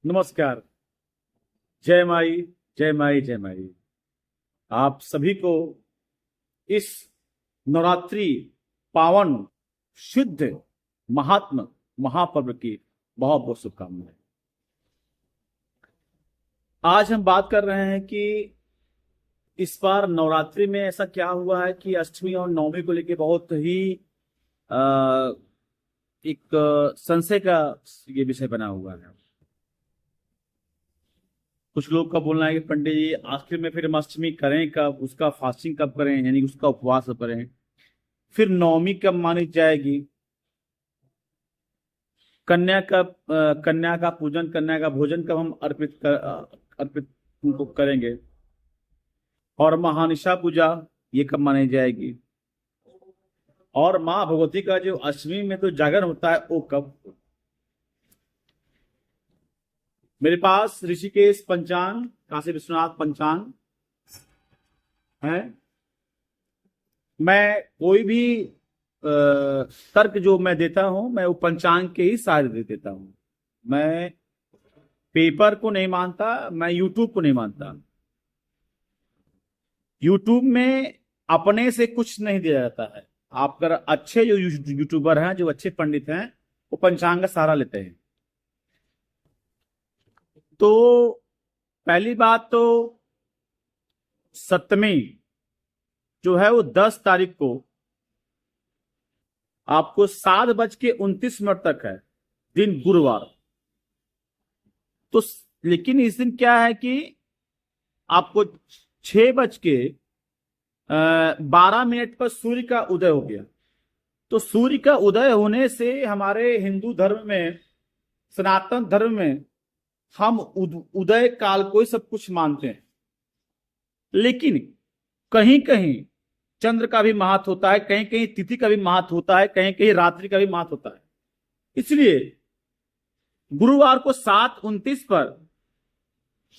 नमस्कार। जय माई, जय माई, जय माई। आप सभी को इस नवरात्रि पावन शुद्ध महात्म महापर्व की बहुत बहुत शुभकामनाएं। आज हम बात कर रहे हैं कि इस बार नवरात्रि में ऐसा क्या हुआ है कि अष्टमी और नवमी को लेकर बहुत ही अ, एक संशय का ये विषय बना हुआ है। कुछ लोग का बोलना है कि पंडित जी आखिर में फिर हम अष्टमी करें कब, उसका फास्टिंग कब करें, यानी उसका उपवास कब करें, फिर नवमी कब मानी जाएगी, कन्या का पूजन, कन्या का भोजन कब हम अर्पित उनको करेंगे, और महानिशा पूजा ये कब मानी जाएगी, और माँ भगवती का जो अष्टमी में तो जागरण होता है वो कब। मेरे पास ऋषिकेश पंचांग, काशी विश्वनाथ पंचांग है। मैं कोई भी तर्क जो मैं देता हूं, मैं वो पंचांग के ही सहारे दे देता हूं। मैं पेपर को नहीं मानता, मैं यूट्यूब को नहीं मानता। यूट्यूब में अपने से कुछ नहीं दिया जाता है। आप अगर अच्छे जो यूट्यूबर हैं, जो अच्छे पंडित हैं, वो पंचांग का सहारा लेते हैं। तो पहली बात तो सप्तमी जो है वो 10 तारीख को आपको 7:29 तक है, दिन गुरुवार। तो लेकिन इस दिन क्या है कि आपको 6:12 पर सूर्य का उदय हो गया। तो सूर्य का उदय होने से हमारे हिंदू धर्म में, सनातन धर्म में, हम उदय काल को ही सब कुछ मानते हैं। लेकिन कहीं कहीं चंद्र का भी महत्व होता है, कहीं कहीं तिथि का भी महत्व होता है, कहीं कहीं रात्रि का भी महत्व होता है। इसलिए गुरुवार को 7:29 पर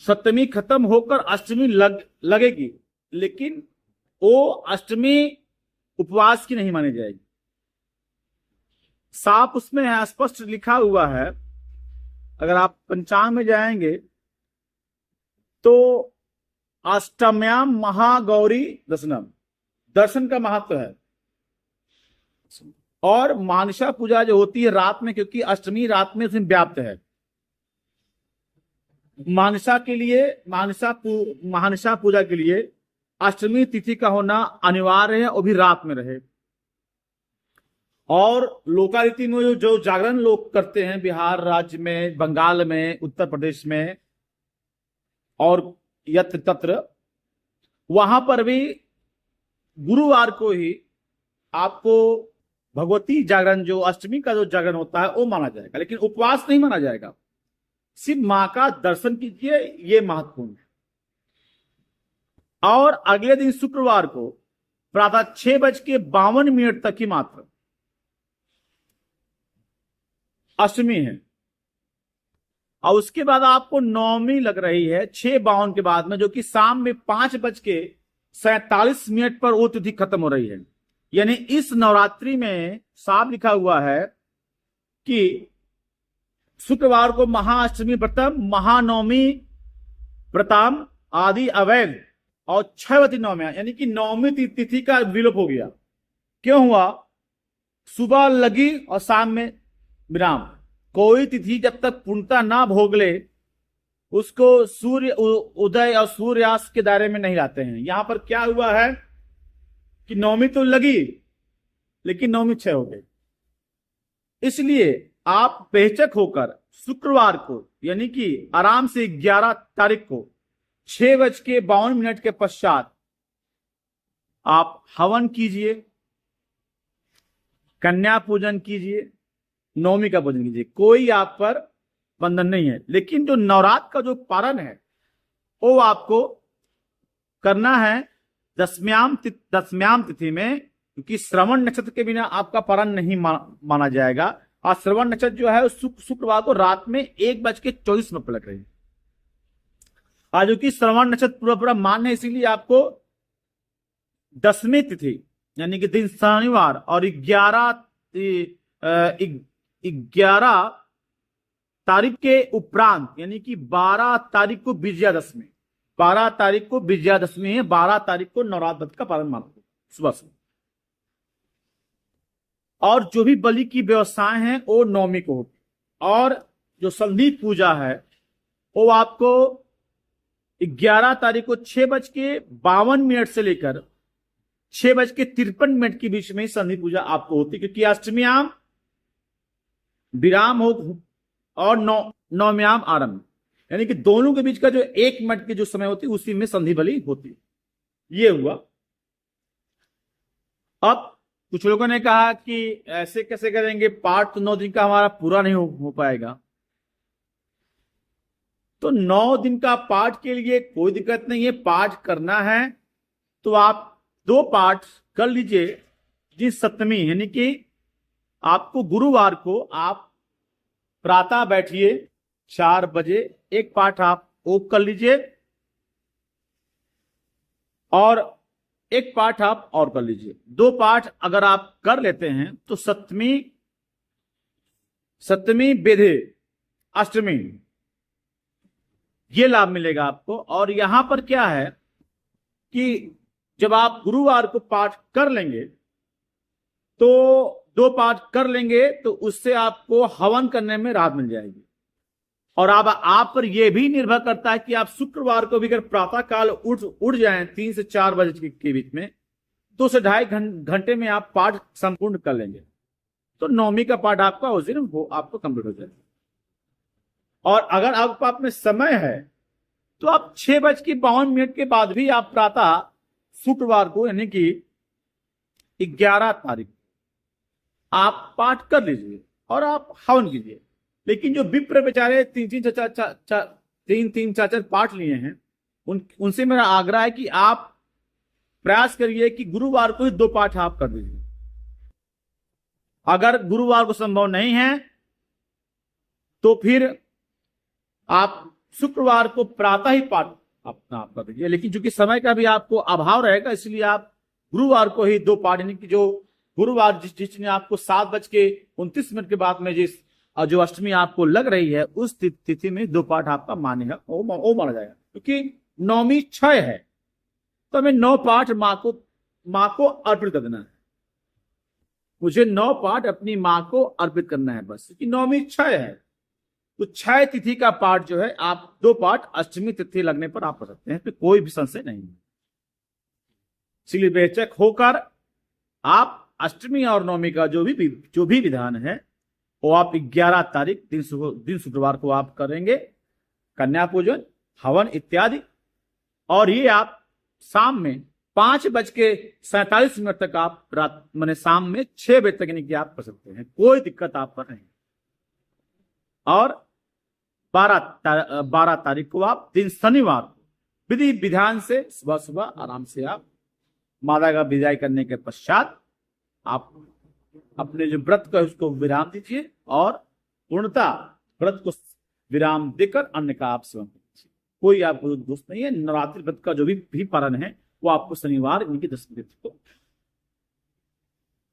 सप्तमी खत्म होकर अष्टमी लगेगी, लेकिन वो अष्टमी उपवास की नहीं मानी जाएगी। साफ उसमें है, स्पष्ट लिखा हुआ है। अगर आप पंचांग में जाएंगे तो अष्टम्याम महागौरी दर्शनम, दर्शन का महत्व है। और मानसा पूजा जो होती है रात में, क्योंकि अष्टमी रात में उसमें व्याप्त है। मानसा के लिए, मानसा पूजा के लिए अष्टमी तिथि का होना अनिवार्य है, वो भी रात में रहे। और लोकारीति में जो जागरण लोग करते हैं बिहार राज्य में, बंगाल में, उत्तर प्रदेश में और यत्र तत्र, वहां पर भी गुरुवार को ही आपको भगवती जागरण, जो अष्टमी का जो जागरण होता है वो माना जाएगा, लेकिन उपवास नहीं माना जाएगा। सिर्फ मां का दर्शन कीजिए, ये महत्वपूर्ण है। और अगले दिन शुक्रवार को प्रातः 6:52 तक ही मात्र अष्टमी है। और उसके बाद आपको नवमी लग रही है 6:52 के बाद में, जो कि शाम में 5:47 पर वो तिथि खत्म हो रही है। यानी इस नवरात्रि में साफ लिखा हुआ है कि शुक्रवार को महाअष्टमी व्रतम, महानवमी व्रतम आदि अवैध, और 6वती नवमी, यानी कि नवमी तिथि का विलोप हो गया। क्यों हुआ? सुबह लगी और शाम में विराम। कोई तिथि जब तक पूर्णता ना भोग ले, उसको सूर्य उदय और सूर्यास्त के दायरे में नहीं लाते हैं। यहां पर क्या हुआ है कि नवमी तो लगी, लेकिन नवमी 6 हो गई। इसलिए आप बेहिचक होकर शुक्रवार को, यानी कि आराम से 11 तारीख को 6:52 के पश्चात आप हवन कीजिए, कन्या पूजन कीजिए, नवमी का पूजन कीजिए। कोई आप पर बंधन नहीं है। लेकिन जो नवरात्र का जो पारण है वो आपको करना है दसम्याम तिथि में, क्योंकि श्रवण नक्षत्र के बिना आपका पारण नहीं माना जाएगा। और श्रवण नक्षत्र जो है शुक्रवार को रात में 1:24 पर लग रही है। आज जो कि श्रवण नक्षत्र पूरा पूरा मान है, इसीलिए आपको दसवीं तिथि यानी कि दिन शनिवार और 11 तारीख के उपरांत यानी कि 12 तारीख को विजयादशमी, 12 तारीख को विजयादशमी है, 12 तारीख को नवरात्र व्रत का पालन मानते सुबह से। और जो भी बलि की व्यवस्थाएं हैं वो नवमी को होती, और जो संधि पूजा है वो आपको 11 तारीख को 6:52 से लेकर 6:53 के बीच में संधि पूजा आपको होती, क्योंकि अष्टमीयाम विराम हो और नवम्याम आरंभ, यानी कि दोनों के बीच का जो 1 मिनट की जो समय होती है उसी में संधि बलि होती। ये हुआ। अब कुछ लोगों ने कहा कि ऐसे कैसे करेंगे, पाठ तो 9 दिन का हमारा पूरा नहीं हो पाएगा। तो 9 दिन का पाठ के लिए कोई दिक्कत नहीं है, पाठ करना है तो आप 2 पाठ कर लीजिए। जिस सप्तमी यानी कि आपको गुरुवार को आप प्रातः बैठिए 4 बजे, 1 पाठ आप वो कर लीजिए और 1 पाठ आप और कर लीजिए। 2 पाठ अगर आप कर लेते हैं तो सप्तमी बेधे अष्टमी ये लाभ मिलेगा आपको। और यहां पर क्या है कि जब आप गुरुवार को पाठ कर लेंगे तो 2 पाठ कर लेंगे तो उससे आपको हवन करने में राहत मिल जाएगी। और अब आप पर यह भी निर्भर करता है कि आप शुक्रवार को भी अगर प्रातः काल उठ जाएं 3 से 4 बजे के बीच में, 2 से ढाई घंटे में आप पाठ संपूर्ण कर लेंगे तो नवमी का पाठ आपका उस दिन आपको कंप्लीट हो जाएगा। और अगर आपके पास में समय है तो आप 6:52 के बाद भी आप प्रातः शुक्रवार को यानी कि 11 तारीख आप पाठ कर लीजिए और आप हवन कीजिए। लेकिन जो विप्र बेचारे 3-4 पाठ लिए हैं उनसे मेरा आग्रह है कि आप प्रयास करिए कि गुरुवार को ही 2 पाठ आप कर दीजिए। अगर गुरुवार को संभव नहीं है तो फिर आप शुक्रवार को प्रातः ही पाठ अपना आप कर दीजिए। लेकिन चूंकि समय का भी आपको अभाव रहेगा इसलिए आप गुरुवार को ही 2 पाठ, यानी कि जो गुरुवार जिसने आपको 7:29 के बाद में जो अष्टमी आपको लग रही है उस तिथि में 2 पाठ आपका मानेगा वो माना जाएगा। क्योंकि नवमी 6 है तो हमें 9 पाठ माँ को अर्पित कर देना है। मुझे 9 पाठ अपनी माँ को अर्पित करना है बस, क्योंकि नवमी 6 है तो 6 तिथि का पाठ जो है आप 2 पाठ अष्टमी तिथि लगने पर आप कर सकते हैं, तो कोई भी संशय नहीं है। इसलिए बेचक होकर आप अष्टमी और नवमी का जो भी विधान है वो आप 11 तारीख दिन शुक्रवार को आप करेंगे, कन्या पूजन, हवन इत्यादि। और ये आप शाम में 5:47 तक आप रात माने शाम में 6 बजे तक यानी कि आप कर सकते हैं, कोई दिक्कत आप पर नहीं। और 12 तारीख को आप दिन शनिवार को विधि विधान से सुबह सुबह आराम से आप माता का विदाई करने के पश्चात आप अपने जो व्रत का उसको विराम दीजिए और पूर्णतः व्रत को विराम देकर अन्न का आप सेवन कीजिए। कोई आपको दोष नहीं है। नवरात्रि व्रत का जो भी पारण है वो आपको शनिवार इनकी 10 को।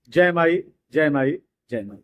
जय माई, जय माई, जय माई।